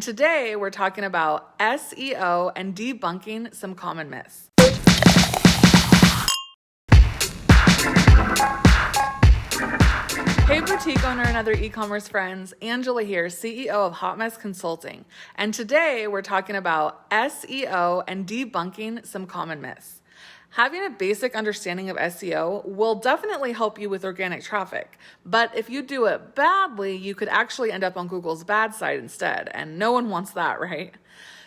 Today, we're talking about SEO and debunking some common myths. Hey boutique owner and other e-commerce friends, Angela here, CEO of Hot Mess Consulting. And today we're talking about SEO and debunking some common myths. Having a basic understanding of SEO will definitely help you with organic traffic, but if you do it badly, you could actually end up on Google's bad side instead, and no one wants that, right?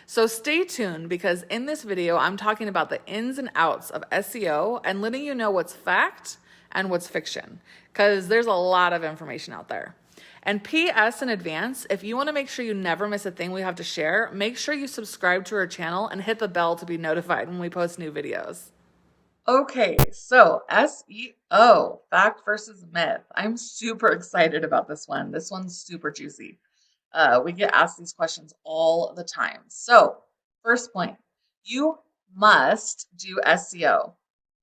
So stay tuned because in this video, I'm talking about the ins and outs of SEO and letting you know what's fact and what's fiction, because there's a lot of information out there. And PS in advance, if you want to make sure you never miss a thing we have to share, make sure you subscribe to our channel and hit the bell to be notified when we post new videos. Okay, so SEO, fact versus myth. I'm super excited about this one. This one's super juicy. We get asked these questions all the time. So, first point, you must do SEO.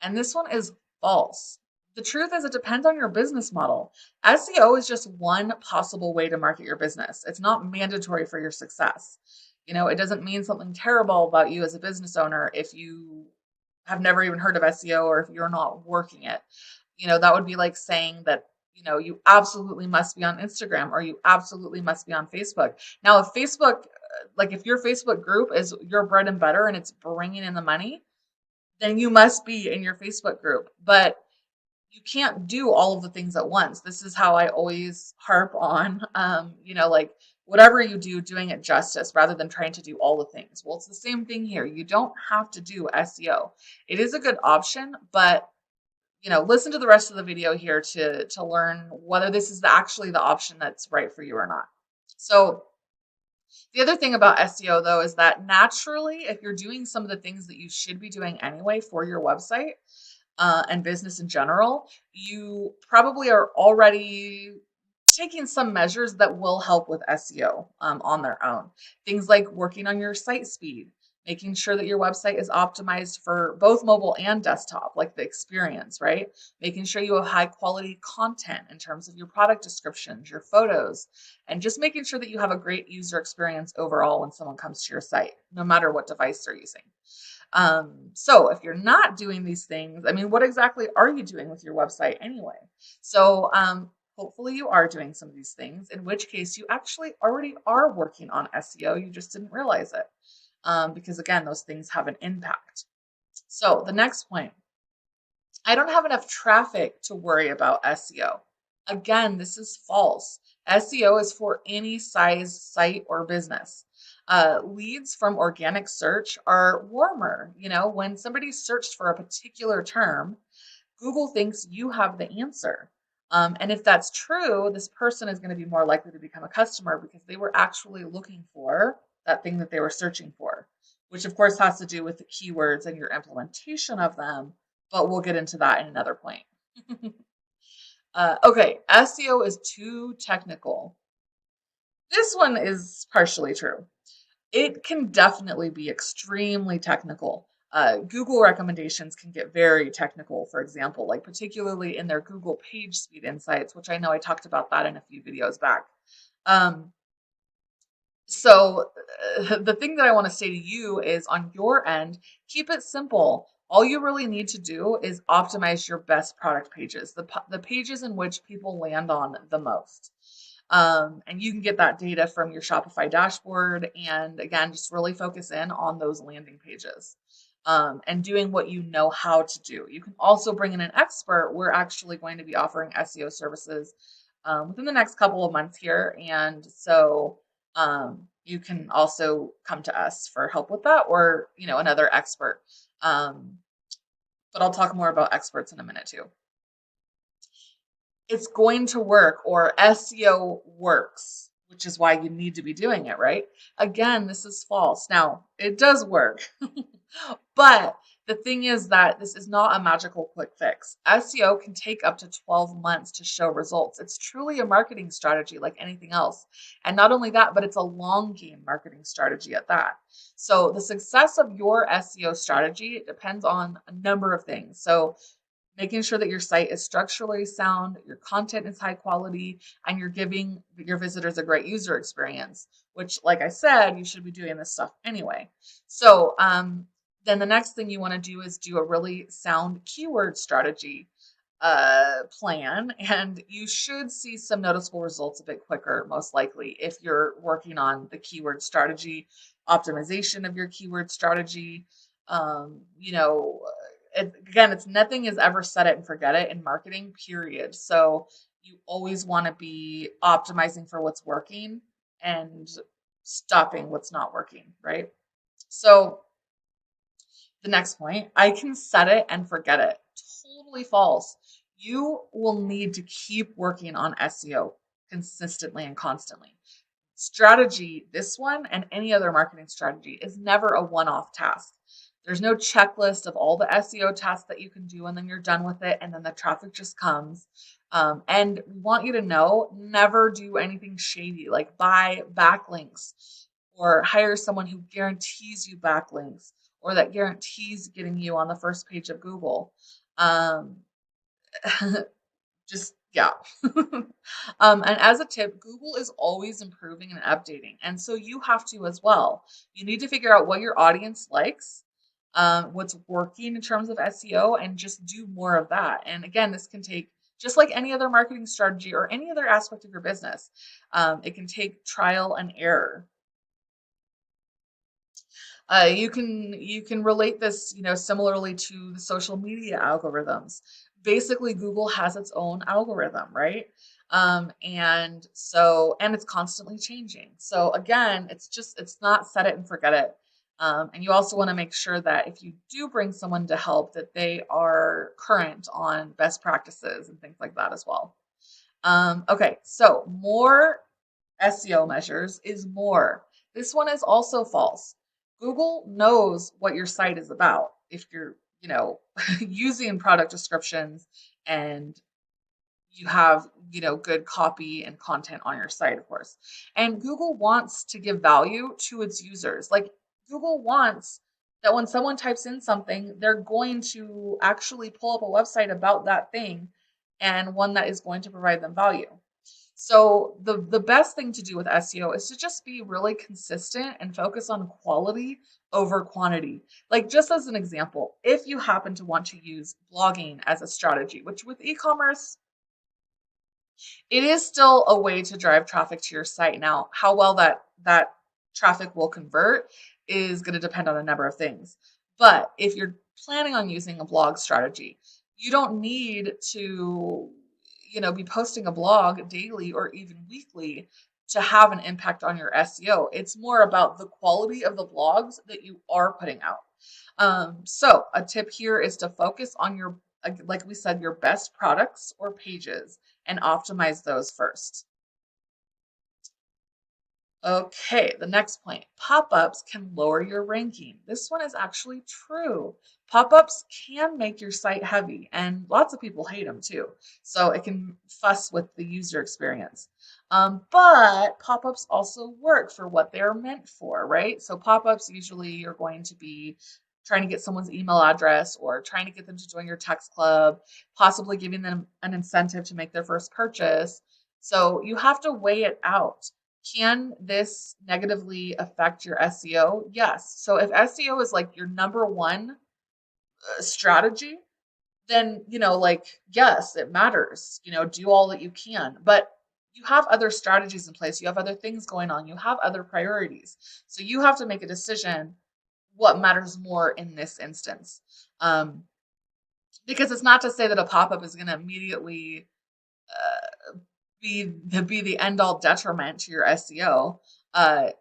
And this one is false. The truth is, it depends on your business model. SEO is just one possible way to market your business. It's not mandatory for your success. It doesn't mean something terrible about you as a business owner if you have never even heard of SEO or if you're not working it. That would be like saying that you absolutely must be on Instagram or you absolutely must be on Facebook. Now, if Facebook, if your Facebook group is your bread and butter and it's bringing in the money, then you must be in your Facebook group. But you can't do all of the things at once. This is how I always harp on, whatever you do, doing it justice rather than trying to do all the things. Well, it's the same thing here. You don't have to do SEO. It is a good option, but listen to the rest of the video here to learn whether this is actually the option that's right for you or not. So the other thing about SEO, though, is that naturally, if you're doing some of the things that you should be doing anyway for your website and business in general, you probably are already taking some measures that will help with SEO on their own. Things like working on your site speed, making sure that your website is optimized for both mobile and desktop, like the experience, right? Making sure you have high quality content in terms of your product descriptions, your photos, and just making sure that you have a great user experience overall when someone comes to your site, no matter what device they're using. So if you're not doing these things, what exactly are you doing with your website anyway? So, hopefully you are doing some of these things, in which case you actually already are working on SEO. You just didn't realize it. Because again, those things have an impact. So the next point, I don't have enough traffic to worry about SEO. Again, this is false. SEO is for any size site or business. Leads from organic search are warmer. When somebody searched for a particular term, Google thinks you have the answer. And if that's true, this person is going to be more likely to become a customer because they were actually looking for that thing that they were searching for, which of course has to do with the keywords and your implementation of them. But we'll get into that in another point. Okay, SEO is too technical. This one is partially true. It can definitely be extremely technical. Google recommendations can get very technical, for example, like particularly in their Google page speed insights, which I know I talked about that in a few videos back. So the thing that I want to say to you is on your end, keep it simple. All you really need to do is optimize your best product pages, the pages in which people land on the most. And you can get that data from your Shopify dashboard. And again, just really focus in on those landing pages and doing what you know how to do. You can also bring in an expert. We're actually going to be offering SEO services within the next couple of months here. And so you can also come to us for help with that or, another expert. But I'll talk more about experts in a minute too. It's going to work, or SEO works, which is why you need to be doing it, right? Again, this is false. Now, it does work, but the thing is that this is not a magical quick fix. SEO can take up to 12 months to show results. It's truly a marketing strategy like anything else. And not only that, but it's a long game marketing strategy at that. So the success of your SEO strategy depends on a number of things. So making sure that your site is structurally sound, your content is high quality, and you're giving your visitors a great user experience. which, like I said, you should be doing this stuff anyway. So then the next thing you want to do is do a really sound keyword strategy plan, and you should see some noticeable results a bit quicker, most likely, if you're working on the keyword strategy, optimization of your keyword strategy. You know, again, it's nothing is ever set it and forget it in marketing, period. So you always want to be optimizing for what's working and stopping what's not working, right? So the next point, I can set it and forget it. Totally false. You will need to keep working on SEO consistently and constantly. Strategy, this one and any other marketing strategy, is never a one-off task. There's no checklist of all the SEO tasks that you can do and then you're done with it and then the traffic just comes. And we want you to know, never do anything shady like buy backlinks or hire someone who guarantees you backlinks or that guarantees getting you on the first page of Google. Um, just yeah. And as a tip, Google is always improving and updating, and so you have to as well. You need to figure out what your audience likes, what's working in terms of SEO, and just do more of that. And again, this can take, just like any other marketing strategy or any other aspect of your business, it can take trial and error. You can relate this, similarly to the social media algorithms. Basically, Google has its own algorithm, right? And it's constantly changing. So again, it's not set it and forget it. And you also want to make sure that if you do bring someone to help, that they are current on best practices and things like that as well. Okay, so more SEO measures is more. This one is also false. Google knows what your site is about if you're, using product descriptions and you have, good copy and content on your site, of course. And Google wants to give value to its users. Like Google wants that when someone types in something, they're going to actually pull up a website about that thing and one that is going to provide them value. So the best thing to do with SEO is to just be really consistent and focus on quality over quantity. Like just as an example, if you happen to want to use blogging as a strategy, which with e-commerce, it is still a way to drive traffic to your site. Now, how well that traffic will convert is going to depend on a number of things. But if you're planning on using a blog strategy, you don't need to, be posting a blog daily or even weekly to have an impact on your SEO. It's more about the quality of the blogs that you are putting out. So a tip here is to focus on your, like we said, your best products or pages and optimize those first. Okay, the next point. Pop-ups can lower your ranking. This one is actually true. Pop-ups can make your site heavy, and lots of people hate them too. So it can fuss with the user experience. But pop-ups also work for what they're meant for, right? So pop-ups usually are going to be trying to get someone's email address or trying to get them to join your text club, possibly giving them an incentive to make their first purchase. So you have to weigh it out. Can this negatively affect your SEO? Yes. So if SEO is like your number one strategy, then, yes, it matters. Do all that you can. But you have other strategies in place. You have other things going on. You have other priorities. So you have to make a decision what matters more in this instance. Because it's not to say that a pop-up is going to immediately be the end all detriment to your SEO.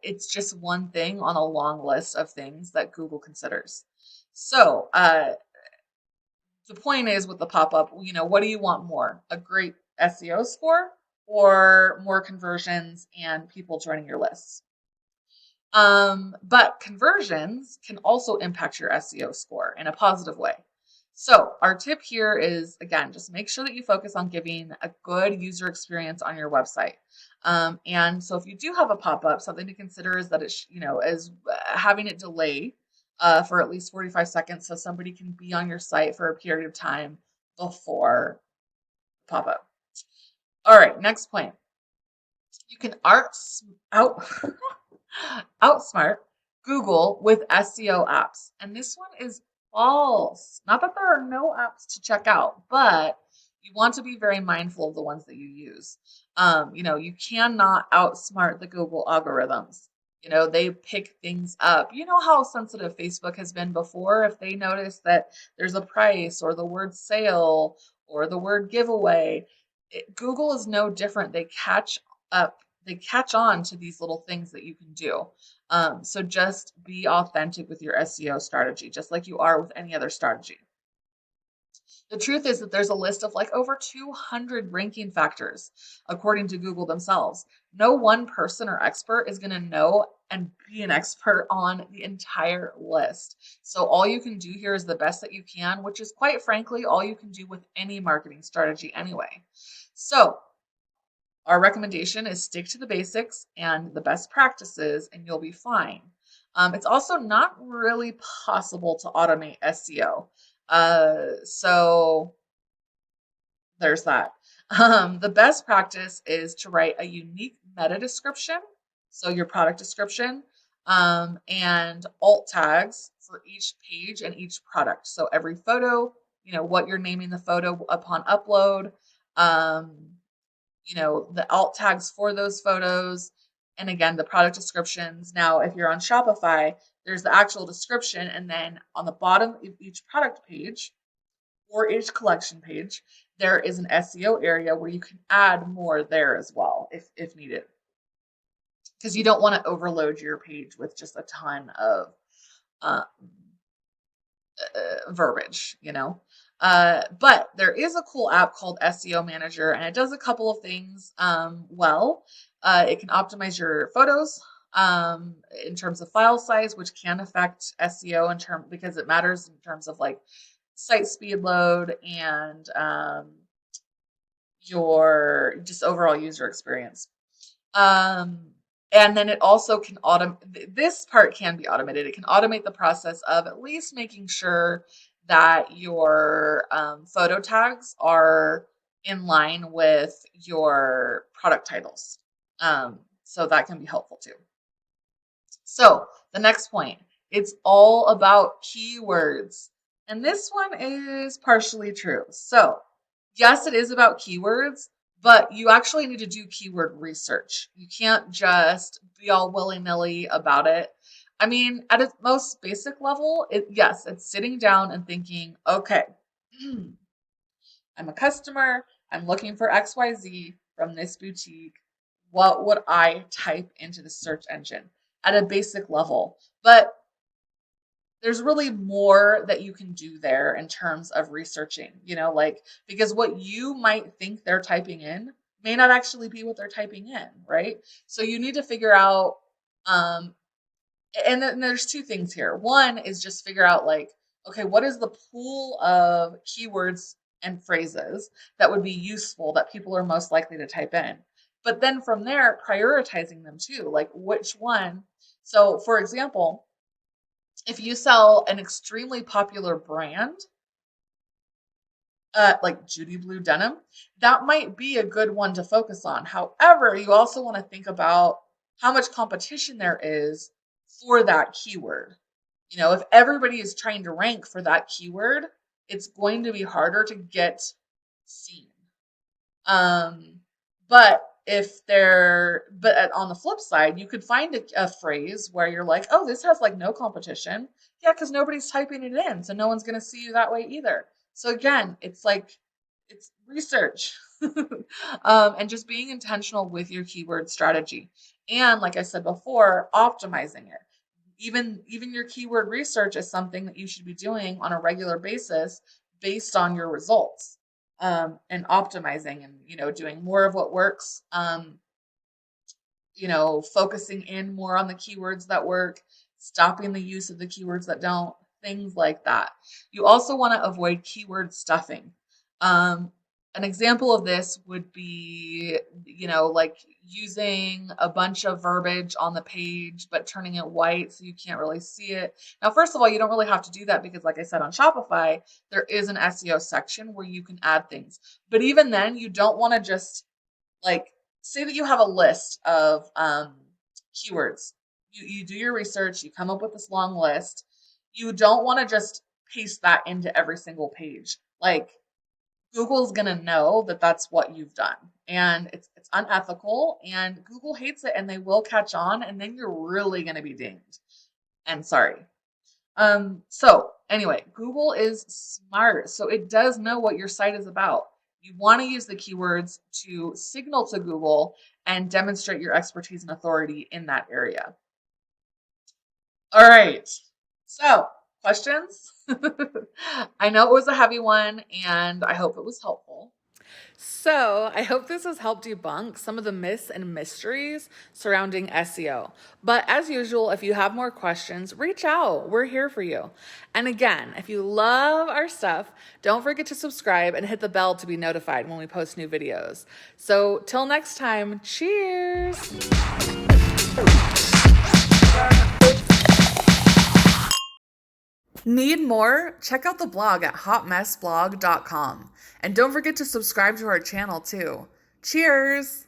It's just one thing on a long list of things that Google considers. So the point is with the pop-up, what do you want more? A great SEO score or more conversions and people joining your lists? But conversions can also impact your SEO score in a positive way. So our tip here is, again, just make sure that you focus on giving a good user experience on your website. And so if you do have a pop-up, something to consider is that it's, is having it delay for at least 45 seconds so somebody can be on your site for a period of time before pop-up. All right, next point. You can out Outsmart Google with SEO apps. And this one is false. Not that there are no apps to check out, but you want to be very mindful of the ones that you use. You cannot outsmart the Google algorithms. They pick things up. You know how sensitive Facebook has been before. If they notice that there's a price or the word sale or the word giveaway, Google is no different. Up they catch on to these little things that you can do. So just be authentic with your SEO strategy, just like you are with any other strategy. The truth is that there's a list of like over 200 ranking factors, according to Google themselves. No one person or expert is going to know and be an expert on the entire list. So all you can do here is the best that you can, which is quite frankly all you can do with any marketing strategy anyway. So our recommendation is stick to the basics and the best practices, and you'll be fine. It's also not really possible to automate SEO. So there's that. The best practice is to write a unique meta description, so your product description, and alt tags for each page and each product. So every photo, what you're naming the photo upon upload, the alt tags for those photos, and again, the product descriptions. Now, if you're on Shopify, there's the actual description, and then on the bottom of each product page or each collection page, there is an SEO area where you can add more there as well if needed. Because you don't want to overload your page with just a ton of verbiage, but there is a cool app called SEO Manager, and it does a couple of things well. It can optimize your photos in terms of file size, which can affect SEO because it matters in terms of like site speed load and your just overall user experience. And then it also can this part can be automated. It can automate the process of at least making sure that your photo tags are in line with your product titles. So that can be helpful too. So the next point, it's all about keywords. And this one is partially true. So yes, it is about keywords, but you actually need to do keyword research. You can't just be all willy-nilly about it. I mean, at its most basic level, it's sitting down and thinking, okay, I'm a customer. I'm looking for XYZ from this boutique. What would I type into the search engine at a basic level? But there's really more that you can do there in terms of researching, because what you might think they're typing in may not actually be what they're typing in, right? So you need to figure out, and then there's two things here. One is just figure out okay, what is the pool of keywords and phrases that would be useful that people are most likely to type in? But then from there, prioritizing them too, like which one. So for example, if you sell an extremely popular brand, like Judy Blue denim, that might be a good one to focus on. However, you also want to think about how much competition there is for that keyword. If everybody is trying to rank for that keyword, it's going to be harder to get seen. But on the flip side, you could find a phrase where you're like, oh, this has no competition. Yeah, because nobody's typing it in, so no one's going to see you that way either. So again, it's research and just being intentional with your keyword strategy. And like I said before, optimizing it. Even your keyword research is something that you should be doing on a regular basis based on your results. And optimizing and, doing more of what works, focusing in more on the keywords that work, stopping the use of the keywords that don't, things like that. You also want to avoid keyword stuffing. An example of this would be, using a bunch of verbiage on the page, but turning it white so you can't really see it. Now, first of all, you don't really have to do that because like I said, on Shopify, there is an SEO section where you can add things. But even then, you don't want to just say that you have a list of keywords You do your research, you come up with this long list. You don't want to just paste that into every single page. Like Google's going to know that that's what you've done. And it's unethical and Google hates it and they will catch on and then you're really going to be dinged. And sorry. So anyway, Google is smart. So it does know what your site is about. You want to use the keywords to signal to Google and demonstrate your expertise and authority in that area. All right. So, questions? I know it was a heavy one and I hope it was helpful. So, I hope this has helped debunk some of the myths and mysteries surrounding SEO. But as usual, if you have more questions, reach out. We're here for you. And again, if you love our stuff, don't forget to subscribe and hit the bell to be notified when we post new videos. So, till next time, cheers. Need more? Check out the blog at hotmessblog.com. And don't forget to subscribe to our channel too. Cheers!